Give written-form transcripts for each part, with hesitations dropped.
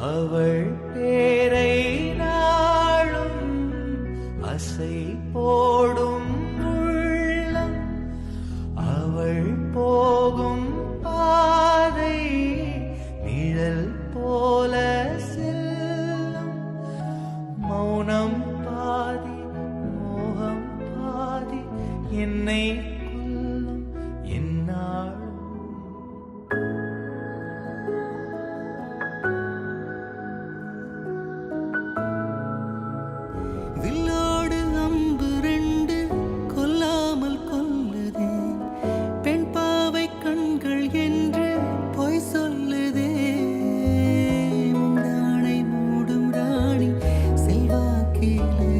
அவள் பேரை நாளும் அசை போடும் உள்ளம், அவள் போகும் பாதை நிழல் போல செல்லும். மௌனம் பாதி மோகம் பாதி என்னை கொல்லும் என்னாலும். வில்லோடு அம்பு ரெண்டு கொல்லாமல் கொல்லுதே, பெண் பாவை கண்கள் என்று பொய் சொல்லுதே. முந்தானை மூடும் ராணி செல்வாக்கிலே,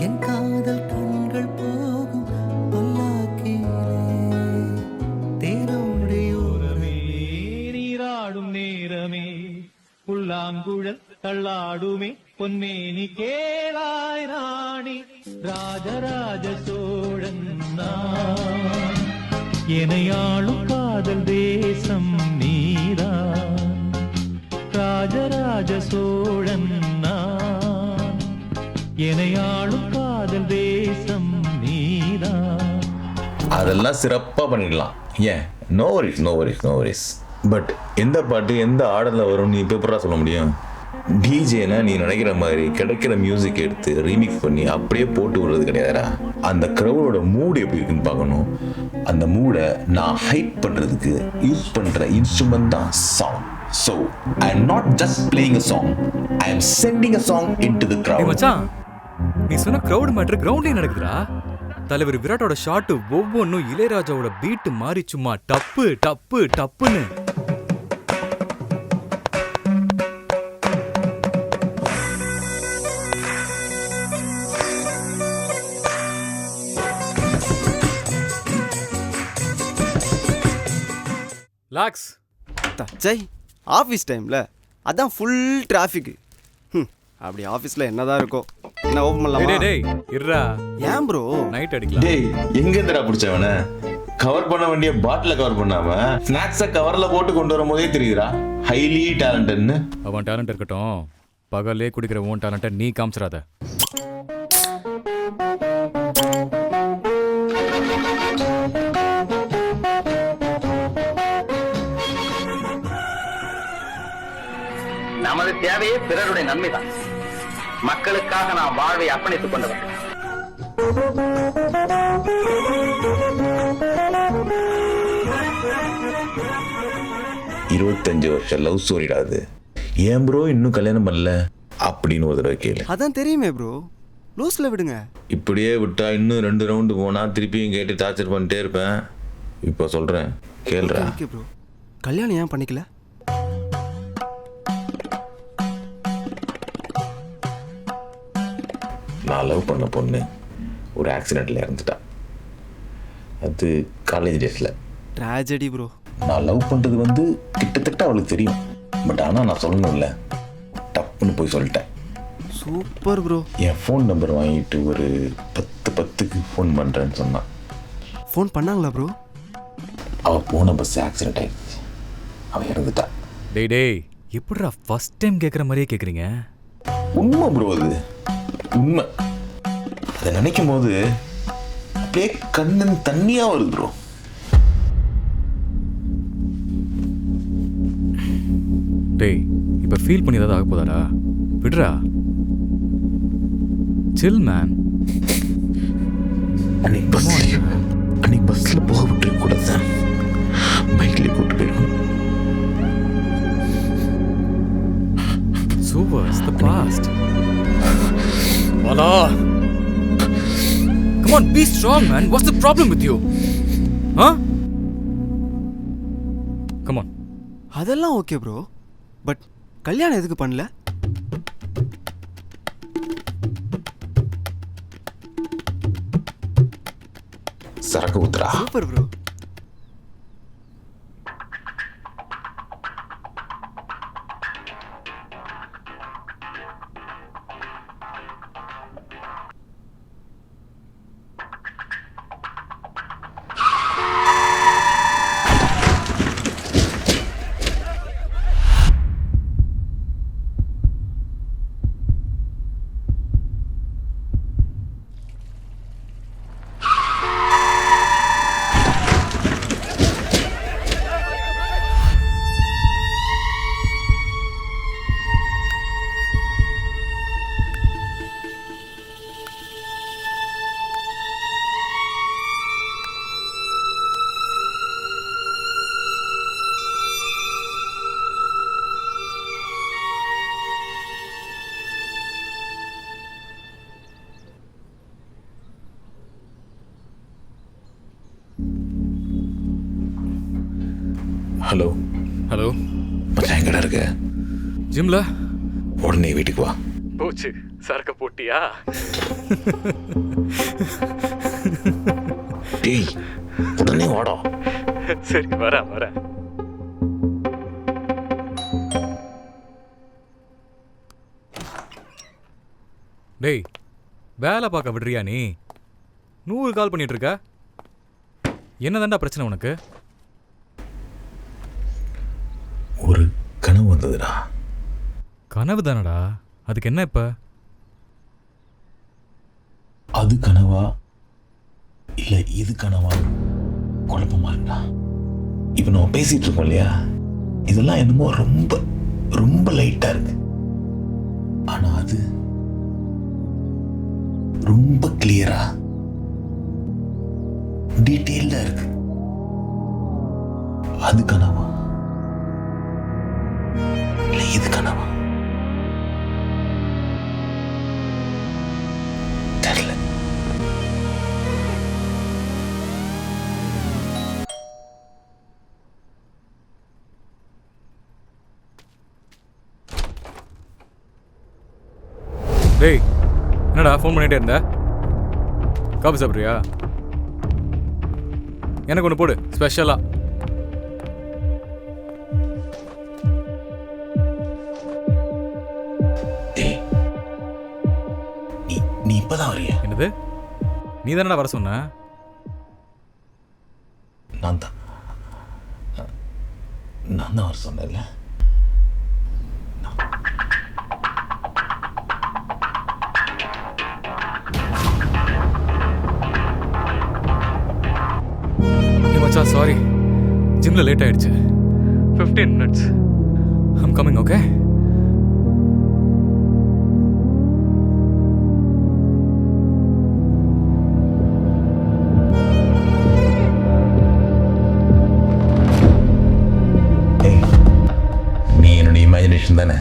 என் காதல் கண்கள் போகும் பொல்லாக்கிலே. தேனோடையோரமே நீராடும் நேரமே புல்லாங்குழல் தள்ளாடுமே பொன்மேனி கேளாய் ராணி. ராஜராஜ சோழன் நான், எனையாளும் காதல் தேசம் நீதான். ராஜராஜ சோழன் நான், எனையாளும் காதல் தேசம் நீதான். அதெல்லாம் சிறப்பாக பண்ணிடலாம். ஏன் no worries no worries no worries. But எந்த பாட்டு எந்த ஆர்டரில் வரும் நீ பேப்பராக சொல்ல முடியும்? டிஜேனா நீ நினைக்கிற மாதிரி கிடைக்கிற மியூசிக் எடுத்து ரீமிக்ஸ் பண்ணி அப்படியே போட்டு விடுறது கிடையாதுடா. அந்த க்ரௌடோட மூடு எப்படி இருக்குன்னு பார்க்கணும். அந்த மூடை நான் ஹைப் பண்ணுறதுக்கு யூஸ் பண்ணுற இன்ஸ்ட்ருமெண்ட் தான் sound. So I am not just playing a song, I am sending a song into the டேய் கிரவுட். மச்சான், நீ சொன்ன கிரவுட் மேட்டர் கிரவுண்ட்லயே நடக்குதுடா. தலைவர் விராட்டோட ஷாட் ஒவ்வொன்றும் இளையராஜாவோட பீட் மாறி சும்மா டப்பு டப்பு டப்புன்னு. லாக்ஸ் தச்சை ஆஃபீஸ் டைமில் அதான் ஃபுல் டிராஃபிக்கு. அப்படி ஆஃபீஸில் என்னதான் இருக்கும்? என்ன ஓப்பன் டேய் பண்ணலாமா? டேய் இருடா, ஏன் ப்ரோ? நைட் அடிக்கலாம். டேய் எங்க இருந்துடா பிடிச்சவன? கவர் பண்ண வேண்டிய பாட்டில கவர் பண்ணாம ஸ்நாக்ஸை கவர்ல போட்டு கொண்டு வரும்போதே தெரியுதுடா ஹைலி டேலண்டட்னு. அவன் டேலண்ட் இருக்கட்டும், பகல்லே குடிக்கிற உன் டேலண்ட்டை நீ காமிச்சிடாத. நமது தேவையே பிறருடைய நன்மைதான். மக்களுக்காக நாம் வாழ்வை அர்ப்பணித்துக் கொண்டவர். 25 வருஷம் லவ் ஸ்டோரிடா அது. ஏன் ப்ரோ இன்னும் கல்யாணம் பண்ணல அப்படின்னு ஒரு தடவை கேளு. அதான் தெரியுமே ப்ரோ, லூஸில் விடுங்க. இப்படியே விட்டா இன்னும் 2 ரவுண்டு போனா திருப்பியும் கேட்டு டார்ச்சர் பண்ணிட்டே இருப்பேன். இப்போ சொல்றேன் கேளுடா. ஓகே ப்ரோ, கல்யாணம் ஏன் பண்ணிக்கல? நான் லவ் பண்ண பொண்ணு ஒரு ஆக்சிடென்ட்ல இறந்துட்டா. அது காலேஜ் டேஸ்ல. Tragedy bro. நான் லவ் பண்ணுறது வந்து கிட்டத்தட்ட அவளுக்கு தெரியும். பட் ஆனால் நான் சொல்லணும்ல, டப்புன்னு போய் சொல்லிட்டேன். Super bro. என் ஃபோன் நம்பர் வாங்கிட்டு ஒரு 10:10க்கு ஃபோன் பண்ணுறேன்னு சொன்னான். ஃபோன் பண்ணாங்களா ப்ரோ? அவள் போன பஸ் ஆக்சிடென்ட் ஆயிடுச்சு, அவள் இறந்துட்டா. டேய் டேய் எப்படிடா ஃபர்ஸ்ட் டைம் கேட்குற மாதிரியே கேட்குறீங்க? உண்மை ப்ரோ, அது உண்மை. அதை நினைக்கும் போது அப்படியே கண்ணன் தண்ணியாக வருது ப்ரோ. டேய் இப்போ ஃபீல் பண்ணி ஏதாவது ஆக போதாடா? விடுறா, சில் மேன். அன்னைக்கு பஸ்ஸில் போக விட்டுருக்க கூடாது சார், பைக்லேயே கூட்டு போயிடும். Super, it's the past. Wala! Come on, be strong, man. What's the problem with you? Huh? Come on. அதெல்லாம் ஓகே ப்ரோ, பட் கல்யாணம் எதுக்கு பண்ணல? சரக்கு ஊத்துறா. Super bro. ஹலோ ஹலோ மச்சான் எங்கடா இருக்க? ஜிம்ல உடனே வீட்டுக்கு வா. போச்சு சரக்க போட்டியா? டேய் உடனே வாடா. சரி வரேன். டேய் வேலை பார்க்க விடுறியா நீ? 100 கால் பண்ணிட்டு இருக்க. என்னதான்டா பிரச்சனை உனக்கு? ஒரு கனவு வந்ததுடா. கனவு தானடா, அதுக்கு என்ன இப்ப? அது கனவா இல்ல இது கனவா குழப்பமா இருக்கா? இப்ப நம்ம பேசிட்டு இருக்கோம் இல்லையா, இதெல்லாம் என்னமோ ரொம்ப ரொம்ப லைட்டா இருக்கு. ஆனா அது ரொம்ப கிளியரா டீட்டெயில்டா இருக்கு. அது கனவா இல்ல இது கனவா தெரியல. டேய் என்னடா ஃபோன் பண்ணிட்டே இருந்த? காபி சாப்பிட்றியா? எனக்கு ஒன்று போடு ஸ்பெஷலா. டேய் நீ இப்பதான் வரியா? என்னது? நீ தானடா வர சொன்ன? நான் தான் வர சொன்னேன்ல. மச்சான் சாரி, ஜிம்ல லேட் ஆயிடுச்சு. 15 minutes. I'm coming, okay? ஏய் நீ என்னோட இமேஜினேஷன் தானே?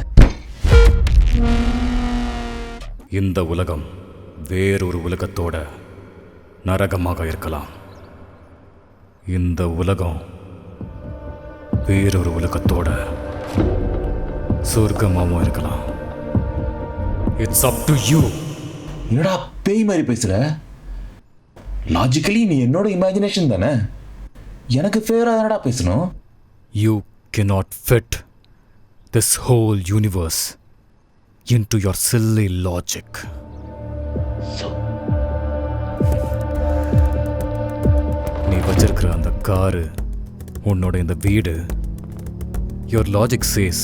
இந்த உலகம் வேறொரு உலகத்தோட நரகமாக இருக்கலாம். இந்த உலகம் வேறொரு உலகத்தோட சொர்க்கமாகவும் இருக்கலாம். It's up to you. என்னடா பேய் மாதிரி பேசுற? லாஜிக்கலி நீ என்னோட இமேஜினேஷன் தானே, எனக்கு ஃபேவரா தானடா பேசணும். You cannot fit this whole universe into your silly logic. நீ வச்சிருக்கிற அந்த காரு, உன்னோட இந்த வீடு, your logic says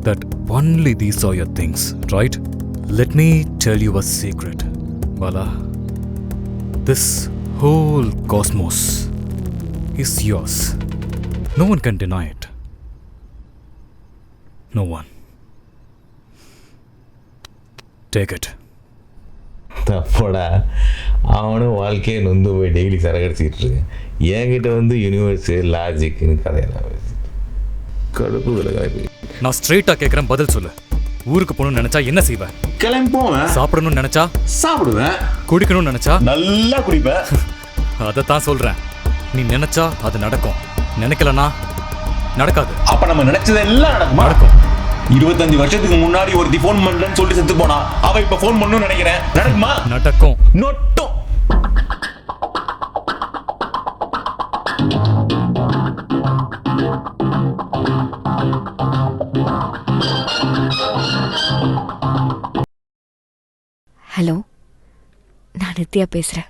that only these are your things, right? Let me tell you a secret, Bala. This whole cosmos is yours. No one can deny it. No one. Take it. தப்போடா, அவனும் வாழ்க்கையை நொந்து போய் daily சரகடிச்சிட்டு இருக்கு. என்கிட்ட வந்து universe லாஜிக்னு கதையெல்லாம் கடுப்பு விலகாது. நான் ஸ்ட்ரெயிட்டா கேட்குறேன், பதில் சொல்லு. ஊருக்கு போகணும்னு நினைச்சா என்ன செய்வேன்? கிளம்பி போவேன். சாப்பிடணும்னு நினைச்சா சாப்பிடுவேன். குடிக்கணும்னு நினைச்சா நல்லா குடிப்பேன். அதைத்தான் சொல்றேன். நீ நினைச்சா அது நடக்கும், நினைக்கலனா நடக்காது. அப்ப நம்ம நினைச்சதெல்லாம் நடக்குமா? நடக்கும். 25 வருஷத்துக்கு முன்னாடி ஒருத்தி ஃபோன் பண்ணலன்னு சொல்லிட்டு செத்து போனா, அவ இப்ப ஃபோன் பண்ணணும்னு நினைக்கிறேன். நடக்குமா? நடக்கும். நொட்டும். ஹலோ, நான் நித்யா பேசுறேன்.